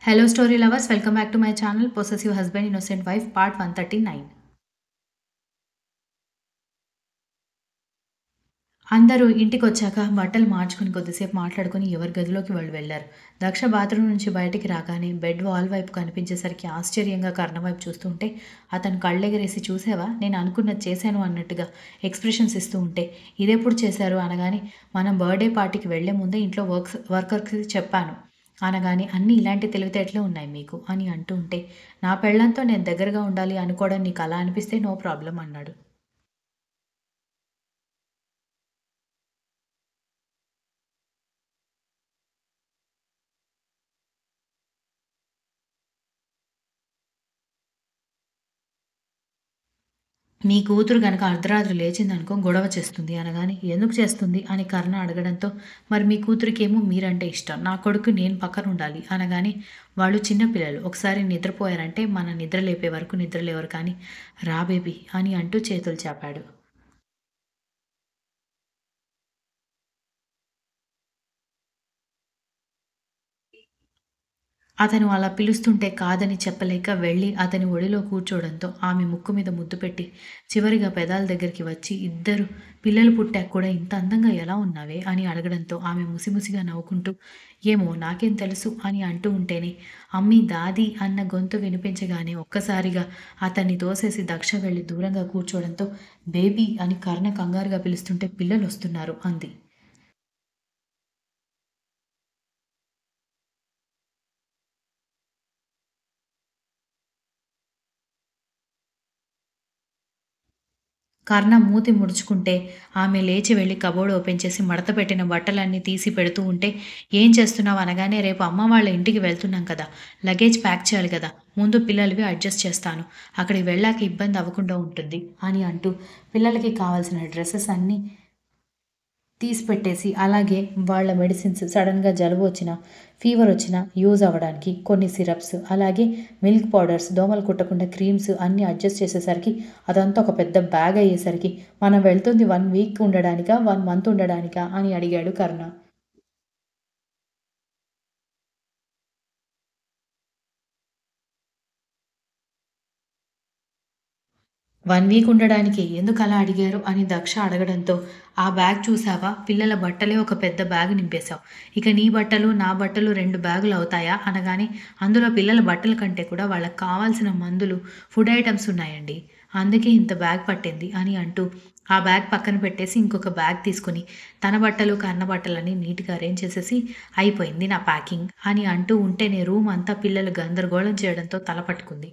Hello, story lovers. Welcome back to my channel, Possessive Husband, Innocent Wife, part 139. అందరూ ఇంటికొచ్చాక బట్టలు మార్చుకుని కొద్దిసేపు మాట్లాడుకొని ఎవరి గదిలోకి వాళ్ళు వెళ్లారు. దక్ష బాత్రూమ్ నుంచి బయటికి రాగానే బెడ్ వాల్ వైపు కనిపించేసరికి ఆశ్చర్యంగా కర్ణ వైపు చూస్తుంటే అతను కళ్ళెగరేసి చూసావా నేను అనుకున్నది చేశాను అన్నట్టుగా ఎక్స్ప్రెషన్స్ ఇస్తూ ఉంటే ఇదెప్పుడు చేశారు అనగానే మనం బర్త్డే పార్టీకి వెళ్లే ముందే ఇంట్లో వర్కర్కి చెప్పాను అనగానే అన్నీ ఇలాంటి తెలివితేటలే ఉన్నాయి మీకు అని అంటూ ఉంటే నా పెళ్ళంతో నేను దగ్గరగా ఉండాలి అనుకోవడం నీకు అలా అనిపిస్తే నో ప్రాబ్లం అన్నాడు. మీ కూతురు గనక అర్ధరాత్రి లేచిందనుకో గొడవ చేస్తుంది అనగానే, ఎందుకు చేస్తుంది అని కర్ణ అడగడంతో, మరి మీ కూతురికేమో మీరంటే ఇష్టం. నా కొడుకు నేను పక్కనుండాలి అనగానే, వాళ్ళు చిన్న పిల్లలు. ఒకసారి నిద్రపోయారంటే మన నిద్ర లేపే వరకు నిద్రలేవరు కానీ, రా బేబీ అని అంటూ చేతులు చాపాడు. అతను అలా పిలుస్తుంటే కాదని చెప్పలేక వెళ్ళి అతని ఒడిలో కూర్చోవడంతో ఆమె ముక్కు మీద ముద్దు పెట్టి చివరిగా పెదాల దగ్గరికి వచ్చి ఇద్దరు పిల్లలు పుట్టాక కూడా ఇంత అందంగా ఎలా ఉన్నావే అని అడగడంతో ఆమె ముసిముసిగా నవ్వుకుంటూ ఏమో నాకేం తెలుసు అని అంటూ ఉంటేనే అమ్మీ దాది అన్న గొంతు వినిపించగానే ఒక్కసారిగా అతన్ని తోసేసి దక్ష వెళ్ళి దూరంగా కూర్చోవడంతో బేబీ అని కర్ణ కంగారుగా పిలుస్తుంటే పిల్లలు వస్తున్నారు అంది. కర్ణ మూతి ముడుచుకుంటే ఆమె లేచి వెళ్లి కబోర్డ్ ఓపెన్ చేసి మడత పెట్టిన బట్టలన్నీ తీసి పెడుతూ ఉంటే ఏం చేస్తున్నావు అనగానే రేపు అమ్మ వాళ్ళ ఇంటికి వెళ్తున్నాం కదా లగేజ్ ప్యాక్ చేయాలి కదా ముందు పిల్లలవి అడ్జస్ట్ చేస్తాను అక్కడికి వెళ్ళాక ఇబ్బంది అవ్వకుండా ఉంటుంది అని అంటూ పిల్లలకి కావాల్సిన డ్రెస్సెస్ అన్నీ తీసి పెట్టేసి అలాగే వాళ్ళ మెడిసిన్స్ సడన్‌గా జలుబు వచ్చినా, ఫీవర్ వచ్చినా యూజ్ అవ్వడానికి కొన్ని సిరప్స్, అలాగే మిల్క్ పౌడర్స్, దోమలు కుట్టకుండా క్రీమ్స్ అన్నీ అడ్జస్ట్ చేసేసరికి అదంతా ఒక పెద్ద బ్యాగ్ అయ్యేసరికి మనం వెళ్తుంది 1 వీక్ ఉండడానికా? 1 మంత్ ఉండడానికా? అని అడిగాడు కర్ణ. 1 వీక్ ఉండడానికి ఎందుకలా అడిగారు అని దక్ష అడగడంతో, "ఆ బ్యాగ్ చూసావా? పిల్లల బట్టలే ఒక పెద్ద బ్యాగ్ నింపేశావు. ఇక నీ బట్టలు, నా బట్టలు 2 బ్యాగులవుతాయా?" అనగానే, "అందులో పిల్లల బట్టల కంటే కూడా వాళ్ళకి కావాల్సిన మందులు, ఫుడ్ ఐటెమ్స్ ఉన్నాయండి. అందుకే ఇంత బ్యాగ్ పట్టింది" అని అంటూ ఆ బ్యాగ్ పక్కన పెట్టేసి ఇంకొక బ్యాగ్ తీసుకొని తన బట్టలు, కన్న బట్టలన్నీ నీట్‌గా అరేంజ్ చేసేసి, "అయిపోయింది నా ప్యాకింగ్" అని అంటూ ఉంటేనే రూమ్ అంతా పిల్లలు గందరగోళం చేయడంతో తల పట్టుకుంది.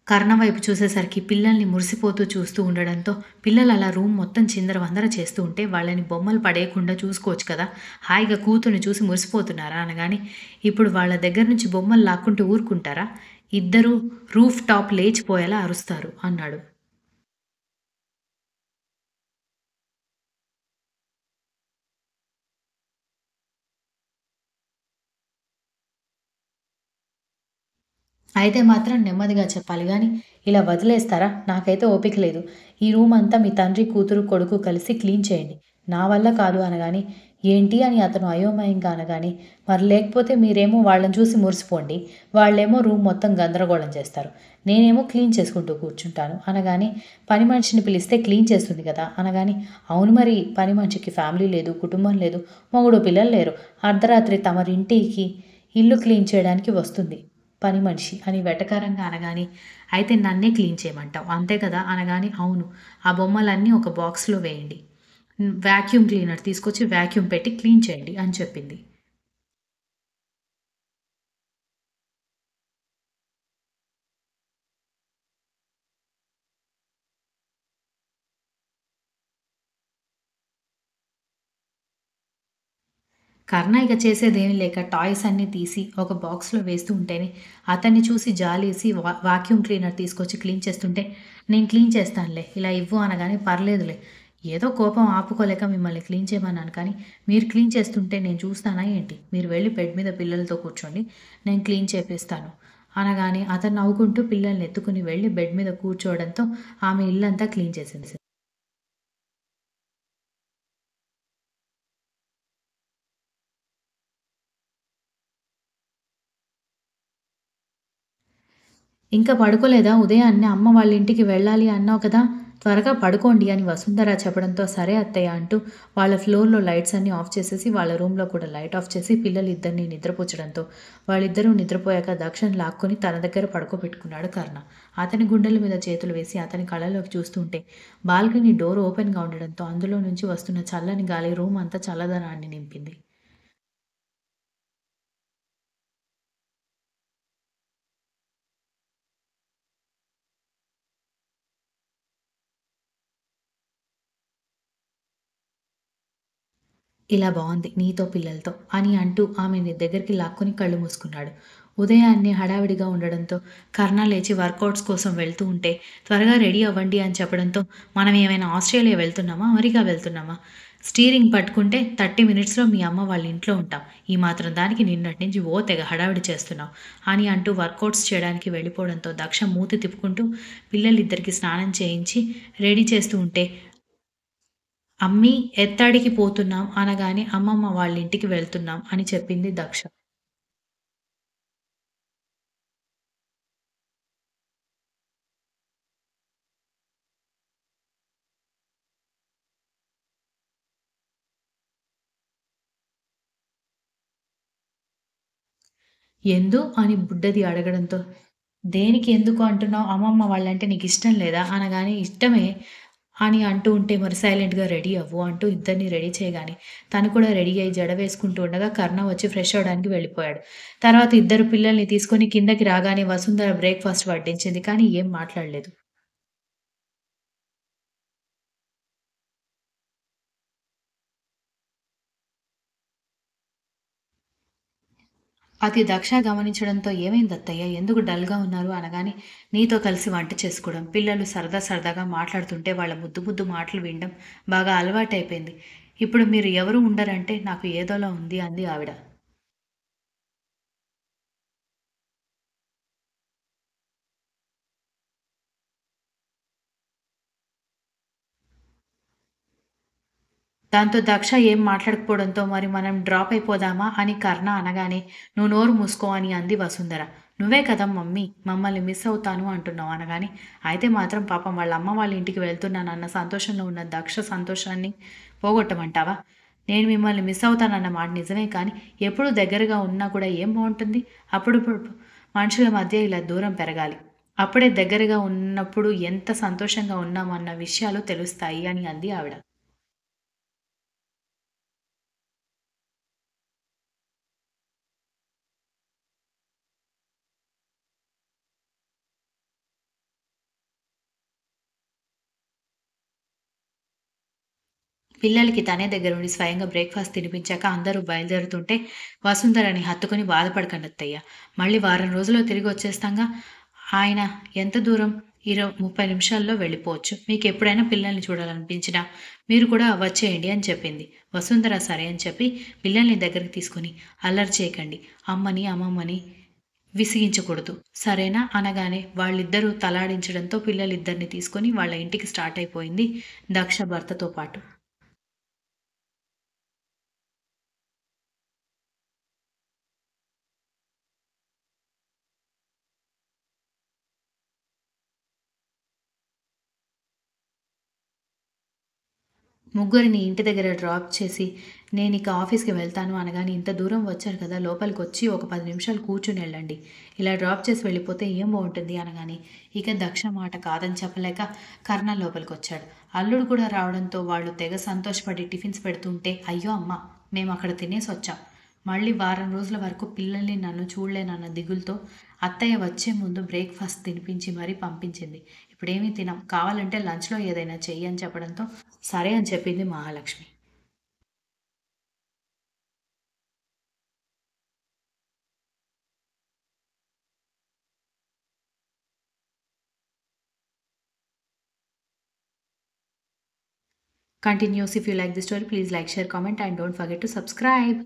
కర్ణ వైపు చూసేసరికి పిల్లల్ని మురిసిపోతూ చూస్తూ ఉండడంతో, పిల్లలు అలా రూమ్ మొత్తం చిందరవందర చేస్తూ ఉంటే, వాళ్ళని బొమ్మలు పడేయకుండా చూసుకోవచ్చు కదా! హాయిగా కూతుర్ని చూసి మురిసిపోతున్నారా అనగానే, ఇప్పుడు వాళ్ళ దగ్గర నుంచి బొమ్మలు లాక్కుంటూ ఊరుకుంటారా? ఇద్దరూ రూఫ్ టాప్ లేచిపోయేలా అరుస్తారు అన్నాడు. అయితే మాత్రం నెమ్మదిగా చెప్పాలి గానీ, ఇలా వదిలేస్తారా? నాకైతే ఓపిక లేదు. ఈ రూమ్ అంతా మీ తండ్రి, కూతురు, కొడుకు కలిసి క్లీన్ చేయండి. నా వల్ల కాదు అనగానే, ఏంటి అని అతను అయోమయంగా అనగానే, మరి లేకపోతే మీరేమో వాళ్ళని చూసి మురిసిపోండి. వాళ్ళేమో రూమ్ మొత్తం గందరగోళం చేస్తారు. నేనేమో క్లీన్ చేసుకుంటూ కూర్చుంటాను అనగానే, పని మనిషిని పిలిస్తే క్లీన్ చేస్తుంది కదా! అనగానే, అవును మరి పని మనిషికి ఫ్యామిలీ లేదు, కుటుంబం లేదు, మొగుడు పిల్లలు లేరు. అర్ధరాత్రి తమరింటికి ఇల్లు క్లీన్ చేయడానికి వస్తుంది. పని మనిషి అని వెటకారంగా అనగానే, అయితే నన్నే క్లీన్ చేయమంటావు అంతే కదా! అనగానే, అవును. ఆ బొమ్మలన్నీ ఒక బాక్స్‌లో వేయండి. వాక్యూమ్ క్లీనర్ తీసుకొచ్చి వాక్యూమ్ పెట్టి క్లీన్ చేయండి అని చెప్పింది. కర్ణ ఇక చేసేదేమీ లేక టాయ్స్ అన్నీ తీసి ఒక బాక్స్‌లో వేస్తూ ఉంటేనే, అతన్ని చూసి జాలేసి వాక్యూమ్ క్లీనర్ తీసుకొచ్చి క్లీన్ చేస్తుంటే, "నేను క్లీన్ చేస్తానులే, ఇలా ఇవ్వు" అనగానే, "పర్లేదులే, ఏదో కోపం ఆపుకోలేక మిమ్మల్ని క్లీన్ చేయమన్నాను కానీ, మీరు క్లీన్ చేస్తుంటే నేను చూస్తానా ఏంటి? మీరు వెళ్లి బెడ్ మీద పిల్లలతో కూర్చోండి. నేను క్లీన్ చేపిస్తాను" అనగానే అతను నవ్వుకుంటూ పిల్లల్ని ఎత్తుకుని వెళ్లి బెడ్ మీద కూర్చోవడంతో ఆమె ఇల్లంతా క్లీన్ చేసింది. "ఇంకా పడుకోలేదా? ఉదయాన్నే అమ్మ వాళ్ళ ఇంటికి వెళ్ళాలి అన్నావు కదా! త్వరగా పడుకోండి" అని వసుంధర చెప్పడంతో "సరే అత్తయ్య" అంటూ వాళ్ళ ఫ్లోర్‌లో లైట్స్ అన్నీ ఆఫ్ చేసేసి, వాళ్ళ రూమ్‌లో కూడా లైట్ ఆఫ్ చేసి పిల్లలిద్దరిని నిద్రపుచ్చడంతో వాళ్ళిద్దరూ నిద్రపోయాక దక్షని లాక్కొని తన దగ్గర పడుకోబెట్టుకున్నాడు కర్ణ. అతని గుండెల మీద చేతులు వేసి అతని కళ్ళలోకి చూస్తుంటే బాల్కనీ డోర్ ఓపెన్‌గా ఉండడంతో అందులో నుంచి వస్తున్న చల్లని గాలి రూమ్ అంతా చల్లదనాన్ని నింపింది. ఇలా బావుంది నీతో పిల్లలతో అని అంటూ ఆమెని దగ్గరికి లాక్కొని కళ్ళు మూసుకున్నాడు. ఉదయాన్నే హడావిడిగా ఉండడంతో కర్ణ లేచి వర్కౌట్స్ కోసం వెళ్తూ ఉంటే త్వరగా రెడీ అవ్వండి అని చెప్పడంతో మనం ఏమైనా ఆస్ట్రేలియా వెళ్తున్నామా? అమెరికా వెళ్తున్నామా? స్టీరింగ్ పట్టుకుంటే 30 మినిట్స్‌లో మీ అమ్మ వాళ్ళ ఇంట్లో ఉంటాం. ఈ మాత్రం దానికి నిన్నటి నుంచి ఓ తెగ హడావిడి చేస్తున్నావు అని అంటూ వర్కౌట్స్ చేయడానికి వెళ్ళిపోవడంతో దక్ష మూతి తిప్పుకుంటూ పిల్లలిద్దరికీ స్నానం చేయించి రెడీ చేస్తూ ఉంటే అమ్మీ ఎత్తడికి పోతున్నాం అనగానే అమ్మమ్మ వాళ్ళింటికి వెళ్తున్నాం అని చెప్పింది దక్ష. ఎందు అని బుడ్డది అడగడంతో, దేనికి ఎందుకు అంటున్నావు? అమ్మమ్మ వాళ్ళంటే నీకిష్టం లేదా? అనగానే ఇష్టమే అని అంటూ ఉంటే మరి సైలెంట్‌గా రెడీ అవ్వు అంటూ ఇద్దరిని రెడీ చేయగానే తను కూడా రెడీ అయ్యి జడ వేసుకుంటూ ఉండగా కర్ణ వచ్చి ఫ్రెష్ అవ్వడానికి వెళ్ళిపోయాడు. తర్వాత ఇద్దరు పిల్లల్ని తీసుకొని కిందకి రాగానే వసుంధర బ్రేక్‌ఫాస్ట్ వడ్డించింది. కానీ ఏం మాట్లాడలేదు. అది దక్ష గమనించడంతో "ఏమైందత్తయ్య? ఎందుకు డల్‌గా ఉన్నారు?" అనగానే, "నీతో కలిసి వంట చేసుకోవడం, పిల్లలు సరదా సరదాగా మాట్లాడుతుంటే వాళ్ళ ముద్దు ముద్దు మాటలు వినడం బాగా అలవాటైపోయింది. ఇప్పుడు మీరు ఎవరు ఉండరంటే నాకు ఏదోలా ఉంది" అంది ఆవిడ. దాంతో దక్ష ఏం మాట్లాడకపోవడంతో "మరి మనం డ్రాప్ అయిపోదామా?" అని కర్ణ అనగానే, "నువ్వు నోరు మూసుకో" అని అంది వసుంధర. "నువ్వే కదా మమ్మీ మమ్మల్ని మిస్ అవుతాను అంటున్నావు" అనగానే, అయితే మాత్రం పాపం వాళ్ళ అమ్మ వాళ్ళ ఇంటికి వెళ్తున్నానన్న సంతోషంలో ఉన్న దక్ష సంతోషాన్ని పోగొట్టమంటావా? నేను మిమ్మల్ని మిస్ అవుతానన్న మాట నిజమే కానీ, ఎప్పుడూ దగ్గరగా ఉన్నా కూడా ఏం బావుంటుంది? అప్పుడప్పుడు మనుషుల మధ్య ఇలా దూరం పెరగాలి. అప్పుడే దగ్గరగా ఉన్నప్పుడు ఎంత సంతోషంగా ఉన్నామన్న విషయాలు తెలుస్తాయి అని అంది ఆవిడ. పిల్లలకి తనే దగ్గరుండి స్వయంగా బ్రేక్‌ఫాస్ట్ తినిపించాక అందరూ బయలుదేరుతుంటే, వసుంధరని హత్తుకొని "బాధపడకండి అత్తయ్య. మళ్ళీ వారం రోజుల్లో తిరిగొచ్చేస్తాంగా. ఆయన ఎంత దూరం? 30 నిమిషాల్లో వెళ్ళిపోవచ్చు. మీకెప్పుడైనా పిల్లల్ని చూడాలనిపించినా మీరు కూడా వచ్చేయండి" అని చెప్పింది. వసుంధర సరే అని చెప్పి పిల్లల్ని దగ్గరికి తీసుకొని "అల్లరి చేయకండి. అమ్మని, అమ్మమ్మని విసిగించకూడదు. సరేనా?" అనగానే వాళ్ళిద్దరూ తలాడించడంతో పిల్లలిద్దరిని తీసుకొని వాళ్ళ ఇంటికి స్టార్ట్ అయిపోయింది దక్ష భర్తతో పాటు. ముగ్గురిని ఇంటి దగ్గర డ్రాప్ చేసి, నేనిక ఆఫీస్‌కి వెళ్తాను అనగానే, "ఇంత దూరం వచ్చారు కదా! లోపలికొచ్చి ఒక 10 నిమిషాలు కూర్చొనెళ్ళండి. ఇలా డ్రాప్ చేసి వెళ్ళిపోతే ఏం బావుంటుంది" అనగానే, ఇక దక్ష మాట కాదని చెప్పలేక కర్ణ లోపలికొచ్చాడు. అల్లుడు కూడా రావడంతో వాళ్ళు తెగ సంతోషపడి టిఫిన్స్ పెడుతుంటే, "అయ్యో! అమ్మ మేమక్కడ తినేసొచ్చాం. మళ్ళీ వారం రోజుల వరకు పిల్లల్ని, నన్ను చూడలేనన్న దిగులుతో అత్తయ్య వచ్చే ముందు బ్రేక్‌ఫాస్ట్ తినిపించి మరీ పంపించింది. ఇప్పుడేమీ తినం. కావాలంటే లంచ్‌లో ఏదైనా చెయ్యి" అని చెప్పడంతో సరే అని చెప్పింది Mahalakshmi. Continues. If you like the story, please like, share, comment, and don't forget to subscribe.